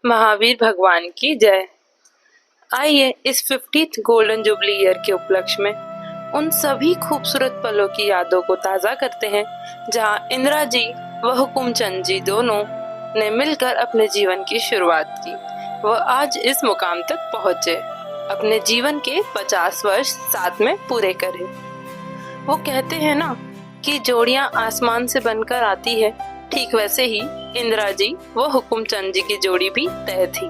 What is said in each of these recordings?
महावीर भगवान की जय। आइए इस 50th गोल्डन जुबली ईयर के उपलक्ष्य में उन सभी खूबसूरत पलों की यादों को ताज़ा करते हैं जहां इंदिरा जी व हुकुमचंद जी दोनों ने मिलकर अपने जीवन की शुरुआत की। वह आज इस मुकाम तक पहुँचे, अपने जीवन के 50 वर्ष साथ में पूरे करें। वो कहते हैं ना कि जोड़ियां आसमान से बनकर आती है, ठीक वैसे ही इंदिरा जी व हुकुमचंद जी की जोड़ी भी तय थी।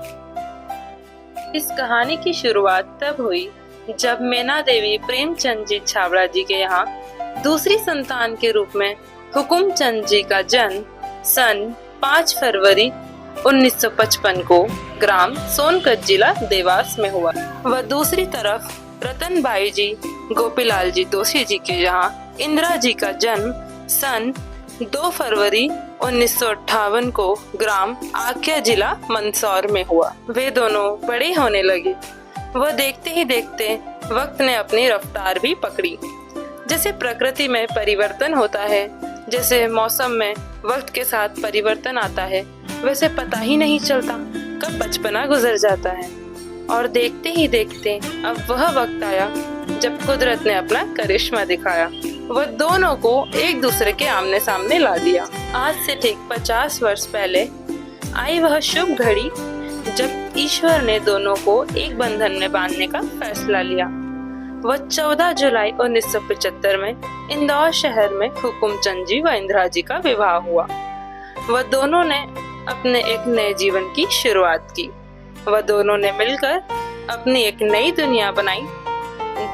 इस कहानी की शुरुआत तब हुई जब मैना देवी प्रेमचंद जी छाबड़ा जी के यहाँ दूसरी संतान के रूप में हुकुमचंद जी का जन्म सन 5 फरवरी 1955 को ग्राम सोनकत जिला देवास में हुआ। वह दूसरी तरफ रतनबाई जी गोपीलाल जी दोषी जी के यहाँ इंदिरा जी का जन्म सन 2 फरवरी 1958 को ग्राम आख्या जिला मंदसौर में हुआ। वे दोनों बड़े होने लगे। वह देखते ही देखते वक्त ने अपनी रफ्तार भी पकड़ी। जैसे प्रकृति में परिवर्तन होता है, जैसे मौसम में वक्त के साथ परिवर्तन आता है, वैसे पता ही नहीं चलता कब बचपना गुजर जाता है। और देखते ही देखते अब वह वक्त आया जब कुदरत ने अपना करिश्मा दिखाया। वह दोनों को एक दूसरे के आमने सामने ला दिया। आज से ठीक 50 वर्ष पहले आई वह शुभ घड़ी जब ईश्वर ने दोनों को एक बंधन में बांधने का फैसला लिया। वह 14 जुलाई 1975 में इंदौर शहर में हुकुमचंद जी व इंदिरा जी का विवाह हुआ। वह दोनों ने अपने एक नए जीवन की शुरुआत की। वह दोनों ने मिलकर अपनी एक नई दुनिया बनाई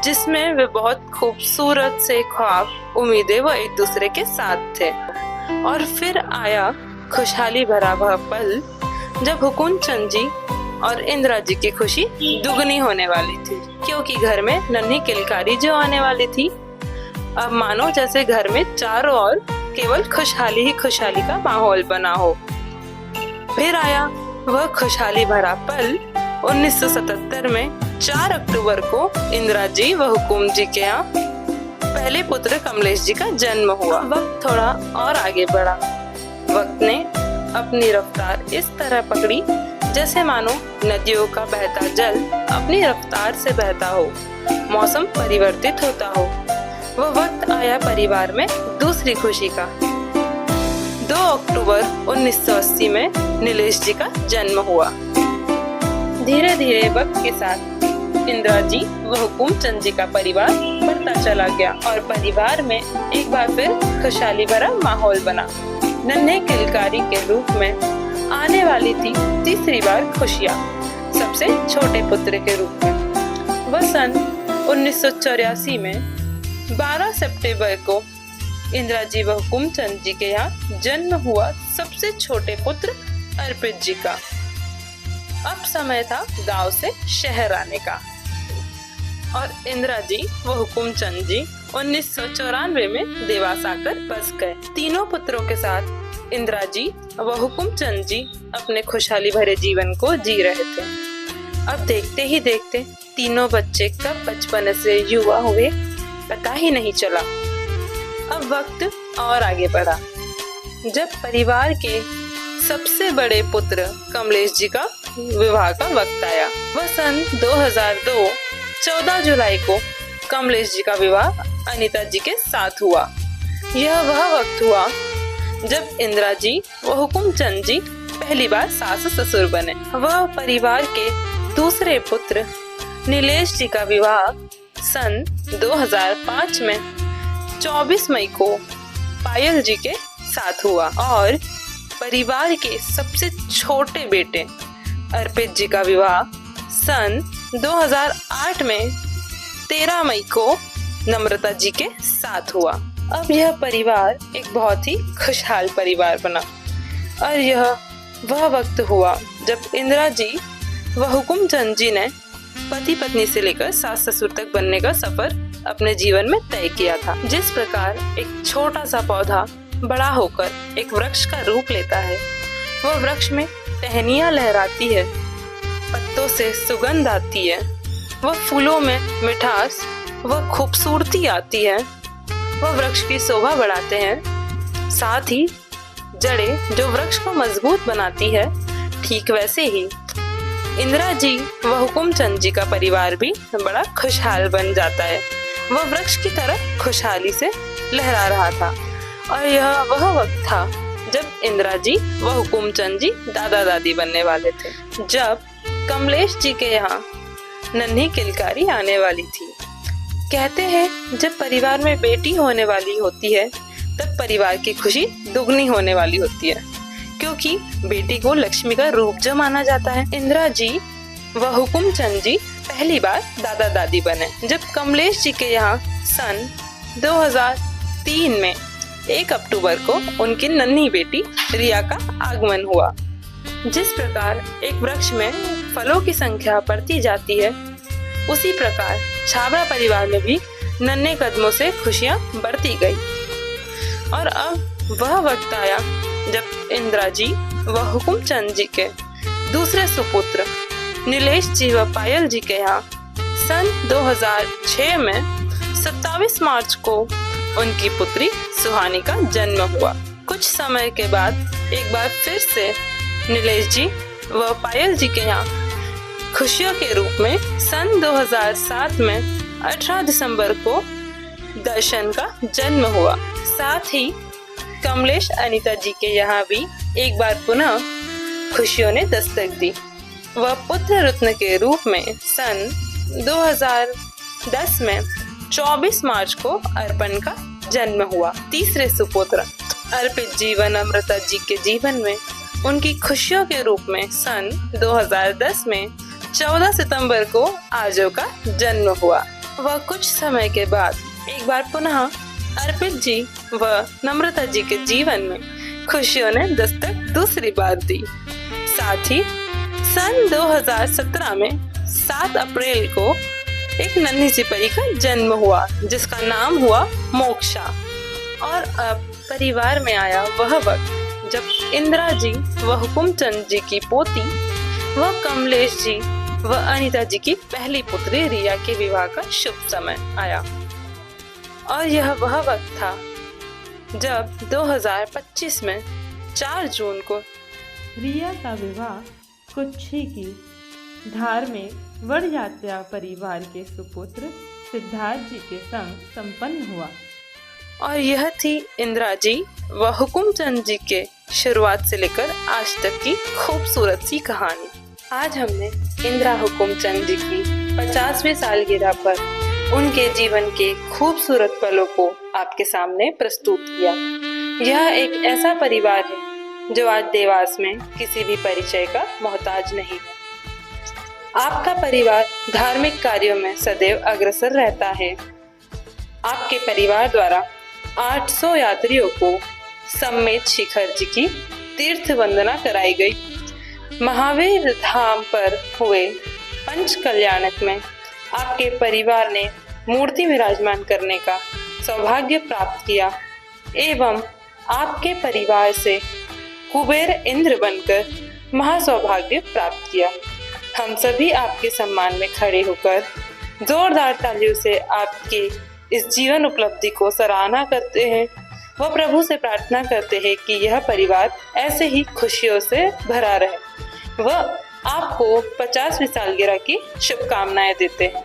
जिसमें वे बहुत खूबसूरत से ख्वाब, उम्मीदें व एक दूसरे के साथ थे। और फिर आया खुशहाली भरा वह पल जब हुकुमचंद जी और इंदिरा जी की खुशी दुगनी होने वाली थी, क्योंकि घर में नन्ही किलकारी जो आने वाली थी। अब मानो जैसे घर में चारों ओर केवल खुशहाली ही खुशहाली का माहौल बना हो। फिर आया वह खुशहाली भरा पल 1977 में 4 अक्टूबर को इंदिरा जी व हुकुम जी के यहाँ पहले पुत्र कमलेश जी का जन्म हुआ। वक्त थोड़ा और आगे बढ़ा। वक्त ने अपनी रफ्तार इस तरह पकड़ी जैसे मानो नदियों का बहता जल अपनी रफ्तार से बहता हो, मौसम परिवर्तित होता हो। वह वक्त आया परिवार में दूसरी खुशी का। 2 अक्टूबर 1980 में नीलेश जी का जन्म हुआ। धीरे धीरे वक्त के साथ इंदिरा जी व हुकुमचंद जी का परिवार बढ़ता चला गया और परिवार में एक बार फिर खुशहाली भरा माहौल बना। नन्हे किलकारी के रूप में आने वाली थी तीसरी बार खुशियाँ, सबसे छोटे पुत्र के रूप में। वह सन 1984 में 12 सितंबर को इंदिरा जी व हुकुमचंद जी के यहाँ जन्म हुआ सबसे छोटे पुत्र अर्पित जी का। अब समय था गांव से शहर आने का और इंदिरा जी व हुकुमचंद जी 1994 में देवास आकर बस गए। तीनों पुत्रों के साथ इंदिरा जी व हुकुमचंद जी अपने खुशहाली भरे जीवन को जी रहे थे। अब देखते ही देखते तीनों बच्चे कब बचपन से युवा हुए पता ही नहीं चला। अब वक्त और आगे बढ़ा जब परिवार के सबसे बड़े पुत्र कमलेश जी का विवाह का वक्त आया। वह सन 2002 14 जुलाई को कमलेश जी का विवाह अनीता जी के साथ हुआ। यह वह वक्त हुआ जब इंदिरा जी व हुकुमचंद जी पहली बार सास ससुर बने। वह परिवार के दूसरे पुत्र नीलेश जी का विवाह सन 2005 में 24 मई को पायल जी के साथ हुआ और परिवार के सबसे छोटे बेटे अर्पित जी का विवाह सन 2008 में 13 मई को नम्रता जी के साथ हुआ। अब यह परिवार एक बहुत ही खुशहाल परिवार बना और यह वह वक्त हुआ जब इंदिरा जी व हुकुमचंद जी ने पति पत्नी से लेकर सास ससुर तक बनने का सफर अपने जीवन में तय किया था। जिस प्रकार एक छोटा सा पौधा बड़ा होकर एक वृक्ष का रूप लेता है, वह वृक्ष में टहनियाँ लहराती है, पत्तों से सुगंध आती है, वह फूलों में मिठास वह खूबसूरती आती है, वह वृक्ष की शोभा बढ़ाते हैं। साथ ही जड़ें जो वृक्ष को मजबूत बनाती है, ठीक वैसे ही इंदिरा जी व हुकुमचंद जी का परिवार भी बड़ा खुशहाल बन जाता है। वह वृक्ष की तरह खुशहाली से लहरा रहा था और यह वह वक्त था जब इंदिरा जी व हुकुमचंद जी दादा दादी बनने वाले थे। जब कमलेश जी के यहाँ नन्ही किलकारी आने वाली थी। कहते हैं जब परिवार में बेटी होने वाली होती है तब परिवार की खुशी दुगनी होने वाली होती है, क्योंकि बेटी को लक्ष्मी का रूप जो माना जाता है। इंदिरा जी व हुकुमचंद जी पहली बार दादा दादी बने जब कमलेश जी के यहाँ सन 2003 में 1 अक्टूबर को उनकी नन्ही बेटी रिया का आगमन हुआ। जिस प्रकार एक वृक्ष में फलों की संख्या बढ़ती जाती है, उसी प्रकार छाबड़ा परिवार में भी नन्हे कदमों से खुशियां बढ़ती गई। और अब वह वक्त आया जब इंदिरा जी व हुकुमचंद जी के दूसरे सुपुत्र नीलेश जी व पायल जी के यहाँ सन 2006 में 27 मार्च को उनकी पुत्री सुहानी का जन्म हुआ। कुछ समय के बाद एक बार फिर से नीलेश जी व पायल जी के यहाँ खुशियों के रूप में सन 2007 में 18 दिसंबर को दर्शन का जन्म हुआ। साथ ही कमलेश अनीता जी के यहाँ भी एक बार पुनः खुशियों ने दस्तक दी। वह पुत्र रत्न के रूप में सन 2010 में 24 मार्च को अर्पण का जन्म हुआ। तीसरे सुपुत्र अर्पित जी व नम्रता जी के जीवन में उनकी खुशियों के रूप में सन 2010 में 14 सितंबर को आजो का जन्म हुआ। वह कुछ समय के बाद एक बार पुनः अर्पित जी व नम्रता जी के जीवन में खुशियों ने दस्तक दूसरी बार दी। साथ ही सन 2017 में 7 अप्रैल को एक नन्ही सी परी का जन्म हुआ जिसका नाम हुआ मोक्षा। और अब परिवार में आया वह वक्त जब इंदिरा जी व हुकुमचंद जी की पोती व कमलेश जी व अनीता जी की पहली पुत्री रिया के विवाह का शुभ समय आया। और यह वह वक्त था जब 2025 में 4 जून को रिया का विवाह कुच्छी की धार्मिक वड़जात्या परिवार के सुपुत्र सिद्धार्थ जी के संग संपन्न हुआ। और यह थी इंदिरा जी व हुकुमचंद जी के शुरुआत से लेकर आज तक की खूबसूरत सी कहानी। आज हमने इंदिरा हुकुमचंद जी की 50वीं सालगिरह पर उनके जीवन के खूबसूरत पलों को आपके सामने प्रस्तुत किया। यह एक ऐसा परिवार है जो आज देवास में किसी भी परिचय का मोहताज नहीं है। आपका परिवार धार्मिक कार्यों में सदैव अग्रसर रहता है। आपके परिवार द्वारा 800 यात्रियों को समेत शिखर जी की तीर्थ वंदना कराई गई। महावीर धाम पर हुए पंच कल्याणक में आपके परिवार ने मूर्ति विराजमान करने का सौभाग्य प्राप्त किया एवं आपके परिवार से कुबेर इंद्र बनकर महासौभाग्य प्राप्त किया। हम सभी आपके सम्मान में खड़े होकर जोरदार तालियों से आपके इस जीवन उपलब्धि को सराहना करते हैं व प्रभु से प्रार्थना करते हैं कि यह परिवार ऐसे ही खुशियों से भरा रहे। वह आपको 50वीं सालगिरह की शुभकामनाएं देते हैं।